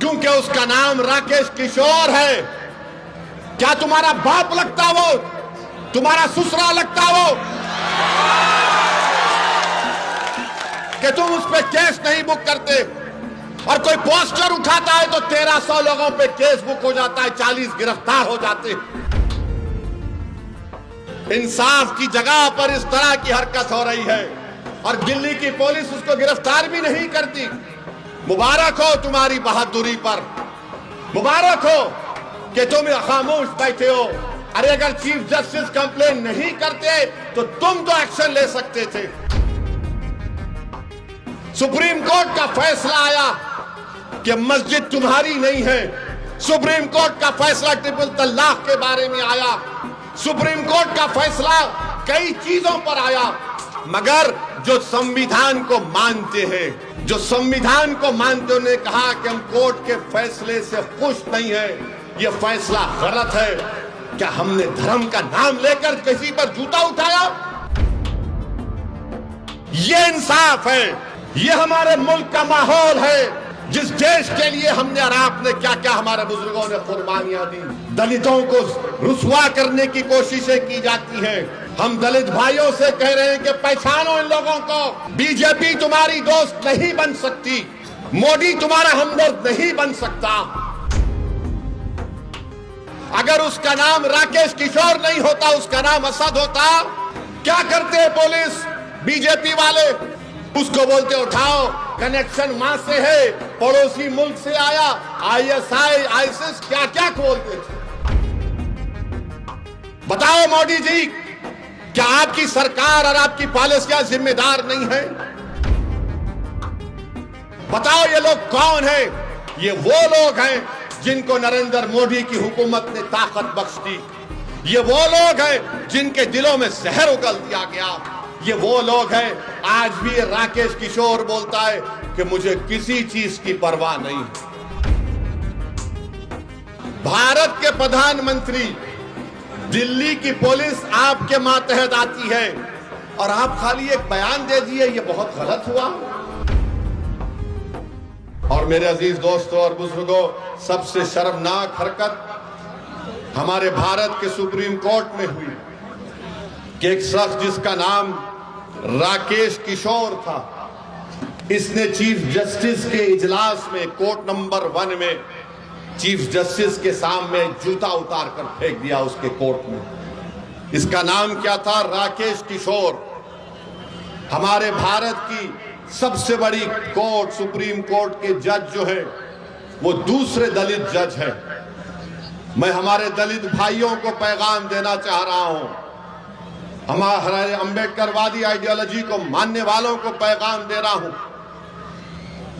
क्योंकि उसका नाम राकेश किशोर है। क्या तुम्हारा बाप लगता वो? तुम्हारा ससुरा लगता वो कि तुम उस पे केस नहीं बुक करते? और कोई पोस्टर उठाता है तो 1300 लोगों पे केस बुक हो जाता है, 40 गिरफ्तार हो जाते। इंसाफ की जगह पर इस तरह की हरकत हो रही है और दिल्ली की पुलिस उसको गिरफ्तार भी नहीं करती। मुबारक हो तुम्हारी बहादुरी पर, मुबारक हो कि तुम खामोश बैठे हो। अरे अगर चीफ जस्टिस कंप्लेन नहीं करते तो तुम तो एक्शन ले सकते थे। सुप्रीम कोर्ट का फैसला आया कि मस्जिद तुम्हारी नहीं है। सुप्रीम कोर्ट का फैसला ट्रिपल तलाक के बारे में आया। सुप्रीम कोर्ट का फैसला कई चीजों पर आया, मगर जो संविधान को मानते हैं, जो संविधान को मानते हैं, उन्होंने कहा कि हम कोर्ट के फैसले से खुश नहीं है, यह फैसला गलत है। क्या हमने धर्म का नाम लेकर किसी पर जूता उठाया? यह इंसाफ है, यह हमारे मुल्क का माहौल है जिस देश के लिए हमने और आपने क्या क्या हमारे बुजुर्गों ने कुर्बानियां दी। दलितों को रुसवा करने की कोशिशें की जाती हैं। हम दलित भाइयों से कह रहे हैं कि पहचानो इन लोगों को। बीजेपी तुम्हारी दोस्त नहीं बन सकती, मोदी तुम्हारा हमदर्द नहीं बन सकता। अगर उसका नाम राकेश किशोर नहीं होता, उसका नाम असद होता, क्या करते पुलिस बीजेपी वाले? उसको बोलते उठाओ, कनेक्शन वहां से है, पड़ोसी मुल्क से आया, आईएसआई आईसिस क्या क्या खोलते थे। बताओ मोदी जी, क्या आपकी सरकार और आपकी पॉलिसियां जिम्मेदार नहीं है? बताओ ये लोग कौन है? ये वो लोग हैं जिनको नरेंद्र मोदी की हुकूमत ने ताकत बख्श दी। ये वो लोग हैं जिनके दिलों में जहर उगल दिया गया। ये वो लोग हैं, आज भी राकेश किशोर बोलता है कि मुझे किसी चीज की परवाह नहीं। भारत के प्रधानमंत्री, दिल्ली की पुलिस आपके मातहत आती है और आप खाली एक बयान दे दिए, ये बहुत गलत हुआ। और मेरे अजीज दोस्तों और बुजुर्गों, सबसे शर्मनाक हरकत हमारे भारत के सुप्रीम कोर्ट में हुई कि एक शख्स जिसका नाम राकेश किशोर था, इसने चीफ जस्टिस के इजलास में कोर्ट नंबर 1 में चीफ जस्टिस के सामने जूता उतार कर फेंक दिया उसके कोर्ट में। इसका नाम क्या था? राकेश किशोर। हमारे भारत की सबसे बड़ी कोर्ट, सुप्रीम कोर्ट के जज जो है वो दूसरे दलित जज है। मैं हमारे दलित भाइयों को पैगाम देना चाह रहा हूं, हमारे अंबेडकरवादी आइडियोलॉजी को मानने वालों को पैगाम दे रहा हूं,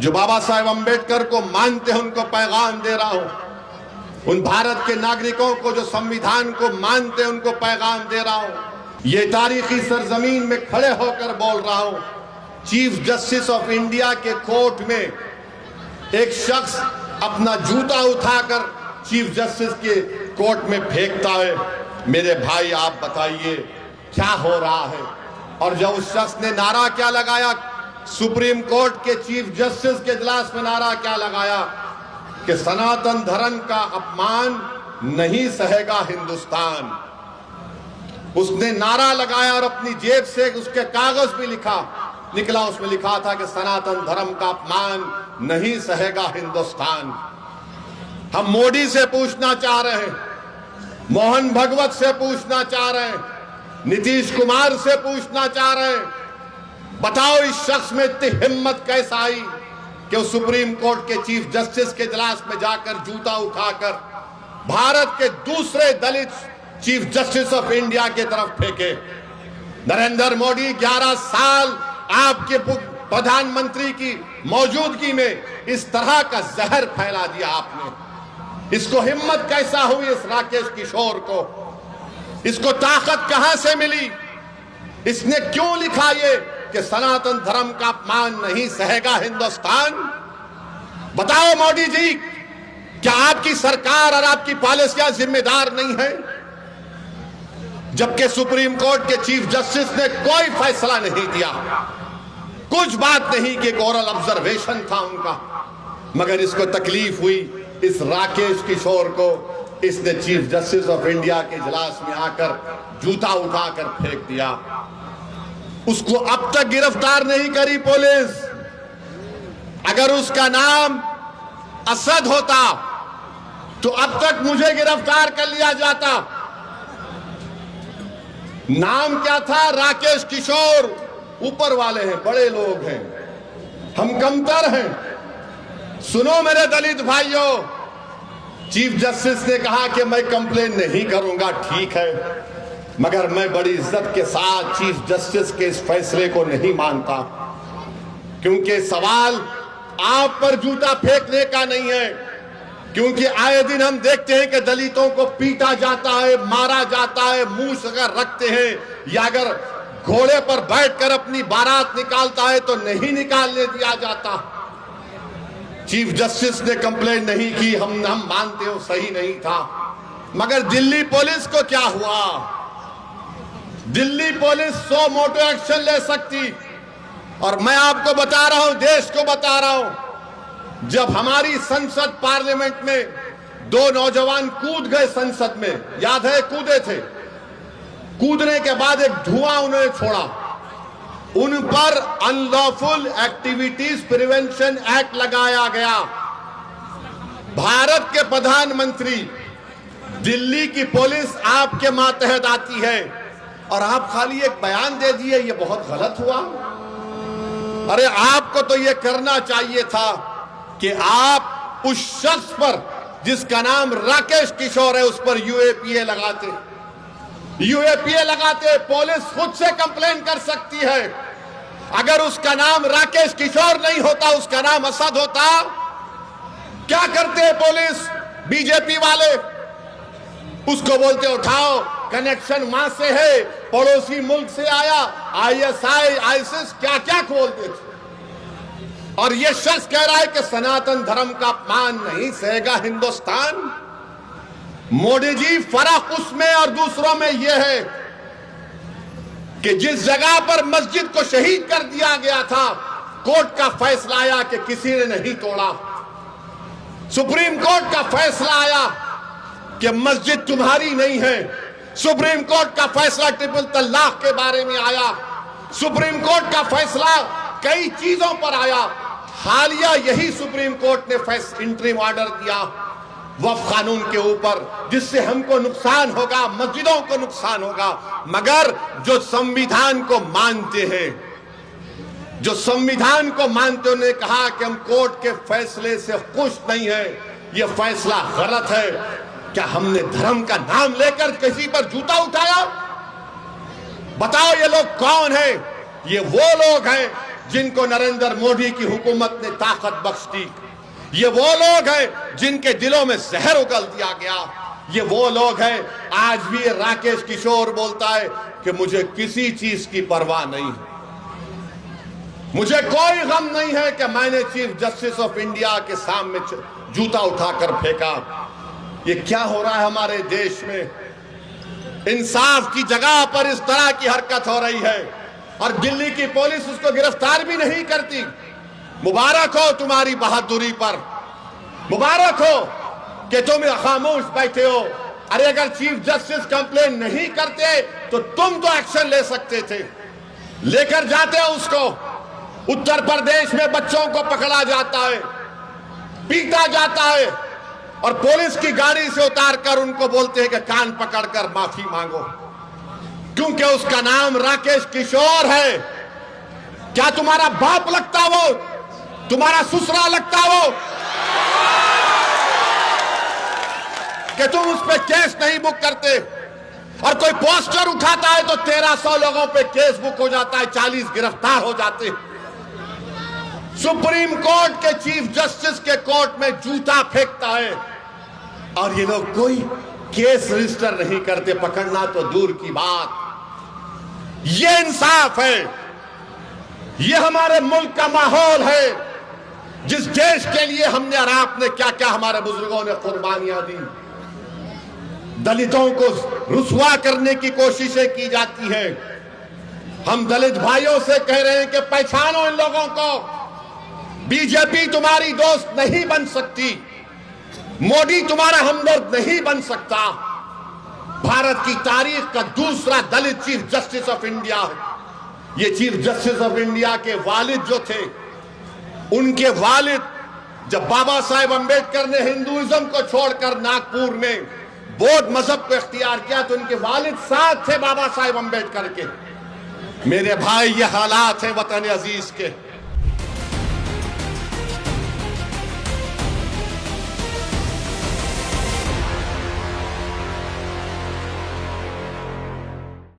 जो बाबा साहेब अंबेडकर को मानते हैं उनको पैगाम दे रहा हूं, उन भारत के नागरिकों को जो संविधान को मानते हैं उनको पैगाम दे रहा हूं। ये तारीखी सरजमीन में खड़े होकर बोल रहा हूं, चीफ जस्टिस ऑफ इंडिया के कोर्ट में एक शख्स अपना जूता उठाकर चीफ जस्टिस के कोर्ट में फेंकता है। मेरे भाई आप बताइए क्या हो रहा है? और जब उस शख्स ने नारा क्या लगाया, सुप्रीम कोर्ट के चीफ जस्टिस के इजलास में नारा क्या लगाया कि सनातन धर्म का अपमान नहीं सहेगा हिंदुस्तान। उसने नारा लगाया और अपनी जेब से उसके कागज भी निकला, उसमें लिखा था कि सनातन धर्म का अपमान नहीं सहेगा हिंदुस्तान। हम मोदी से पूछना चाह रहे हैं, मोहन भगवत से पूछना चाह रहे हैं, नीतीश कुमार से पूछना चाह रहे हैं, बताओ इस शख्स में इतनी हिम्मत कैसे आई कि वो सुप्रीम कोर्ट के चीफ जस्टिस के इजलास में जाकर जूता उठाकर भारत के दूसरे दलित चीफ जस्टिस ऑफ इंडिया की तरफ फेंके। नरेंद्र मोदी 11 साल आपके प्रधानमंत्री की मौजूदगी में इस तरह का जहर फैला दिया आपने। इसको हिम्मत कैसा हुई इस राकेश किशोर को? इसको ताकत कहां से मिली? इसने क्यों लिखा ये कि सनातन धर्म का अपमान नहीं सहेगा हिंदुस्तान? बताओ मोदी जी, क्या आपकी सरकार और आपकी पॉलिसियां जिम्मेदार नहीं है? जबकि सुप्रीम कोर्ट के चीफ जस्टिस ने कोई फैसला नहीं दिया, कुछ बात नहीं कि एक ओरल ऑब्जर्वेशन था उनका, मगर इसको तकलीफ हुई इस राकेश किशोर को, इसने चीफ जस्टिस ऑफ इंडिया के इजलास में आकर जूता उठाकर फेंक दिया। उसको अब तक गिरफ्तार नहीं करी पुलिस। अगर उसका नाम असद होता तो अब तक मुझे गिरफ्तार कर लिया जाता। नाम क्या था? राकेश किशोर। ऊपर वाले हैं, बड़े लोग हैं, हम कमतर हैं। सुनो मेरे दलित भाइयों, चीफ जस्टिस ने कहा कि मैं कंप्लेन नहीं करूंगा, ठीक है, मगर मैं बड़ी इज्जत के साथ चीफ जस्टिस के इस फैसले को नहीं मानता, क्योंकि सवाल आप पर जूता फेंकने का नहीं है। क्योंकि आए दिन हम देखते हैं कि दलितों को पीटा जाता है, मारा जाता है, मूंछ अगर रखते हैं या अगर घोड़े पर बैठकर अपनी बारात निकालता है तो नहीं निकालने दिया जाता। चीफ जस्टिस ने कंप्लेन नहीं की, हम मानते हो सही नहीं था, मगर दिल्ली पुलिस को क्या हुआ? दिल्ली पुलिस 100 मोटो एक्शन ले सकती। और मैं आपको बता रहा हूं, देश को बता रहा हूं, जब हमारी संसद पार्लियामेंट में 2 नौजवान कूद गए संसद में, याद है? कूदे थे। कूदने के बाद एक धुआं उन्होंने छोड़ा, उन पर अनलॉफुल एक्टिविटीज प्रिवेंशन एक्ट लगाया गया। भारत के प्रधानमंत्री, दिल्ली की पुलिस आपके मातहत आती है और आप खाली एक बयान दे दिए, ये बहुत गलत हुआ। अरे आपको तो ये करना चाहिए था कि आप उस शख्स पर जिसका नाम राकेश किशोर है उस पर यूएपीए लगाते। यूएपीए लगाते, पुलिस खुद से कंप्लेन कर सकती है। अगर उसका नाम राकेश किशोर नहीं होता, उसका नाम असद होता, क्या करते पुलिस? बीजेपी वाले उसको बोलते उठाओ, कनेक्शन वहां से है, पड़ोसी मुल्क से आया, आईएसआई, आईसिस, क्या क्या खोलते थे। और ये शख्स कह रहा है कि सनातन धर्म का अपमान नहीं सहेगा हिंदुस्तान। मोदी जी, फर्क उसमें और दूसरों में यह है कि जिस जगह पर मस्जिद को शहीद कर दिया गया था, कोर्ट का फैसला आया कि किसी ने नहीं तोड़ा। सुप्रीम कोर्ट का फैसला आया कि मस्जिद तुम्हारी नहीं है। सुप्रीम कोर्ट का फैसला ट्रिपल तलाक के बारे में आया। सुप्रीम कोर्ट का फैसला कई चीजों पर आया। हालिया यही सुप्रीम कोर्ट ने इंटरिम ऑर्डर दिया वक्फ कानून के ऊपर, जिससे हमको नुकसान होगा, मस्जिदों को नुकसान होगा। मगर जो संविधान को मानते हैं, जो संविधान को मानते, उन्होंने कहा कि हम कोर्ट के फैसले से खुश नहीं है, यह फैसला गलत है। क्या हमने धर्म का नाम लेकर किसी पर जूता उठाया? बताओ ये लोग कौन है? ये वो लोग हैं जिनको नरेंद्र मोदी की हुकूमत ने ताकत बख्श दी। ये वो लोग हैं जिनके दिलों में जहर उगल दिया गया। ये वो लोग हैं, आज भी राकेश किशोर बोलता है कि मुझे किसी चीज की परवाह नहीं है, मुझे कोई गम नहीं है कि मैंने चीफ जस्टिस ऑफ इंडिया के सामने जूता उठाकर फेंका। ये क्या हो रहा है हमारे देश में? इंसाफ की जगह पर इस तरह की हरकत हो रही है और दिल्ली की पुलिस उसको गिरफ्तार भी नहीं करती। मुबारक हो तुम्हारी बहादुरी पर, मुबारक हो कि तुम खामोश बैठे हो। अरे अगर चीफ जस्टिस कंप्लेन नहीं करते तो तुम तो एक्शन ले सकते थे, लेकर जाते हो उसको। उत्तर प्रदेश में बच्चों को पकड़ा जाता है, पीटा जाता है और पुलिस की गाड़ी से उतारकर उनको बोलते हैं कि कान पकड़कर माफी मांगो, क्योंकि उसका नाम राकेश किशोर है। क्या तुम्हारा बाप लगता वो? तुम्हारा ससुरा लगता वो कि तुम उस पे केस नहीं बुक करते? और कोई पोस्टर उठाता है तो 1300 लोगों पे केस बुक हो जाता है, 40 गिरफ्तार हो जाते। सुप्रीम कोर्ट के चीफ जस्टिस के कोर्ट में जूता फेंकता है और ये लोग कोई केस रजिस्टर नहीं करते, पकड़ना तो दूर की बात। ये इंसाफ है, ये हमारे मुल्क का माहौल है, जिस देश के लिए हमने और आपने क्या क्या हमारे बुजुर्गों ने कुर्बानियां दी। दलितों को रुसवा करने की कोशिशें की जाती हैं। हम दलित भाइयों से कह रहे हैं कि पहचानो इन लोगों को, बीजेपी तुम्हारी दोस्त नहीं बन सकती, मोदी तुम्हारा हमदर्द नहीं बन सकता। भारत की तारीख का दूसरा दलित चीफ जस्टिस ऑफ इंडिया है। ये चीफ जस्टिस ऑफ इंडिया के वालिद जो थे, उनके वालिद जब बाबा साहेब अंबेडकर ने हिंदुइज्म को छोड़कर नागपुर में बौद्ध मजहब को इख्तियार किया तो उनके वालिद साथ थे बाबा साहेब अंबेडकर के। मेरे भाई, ये हालात हैं वतन अजीज के।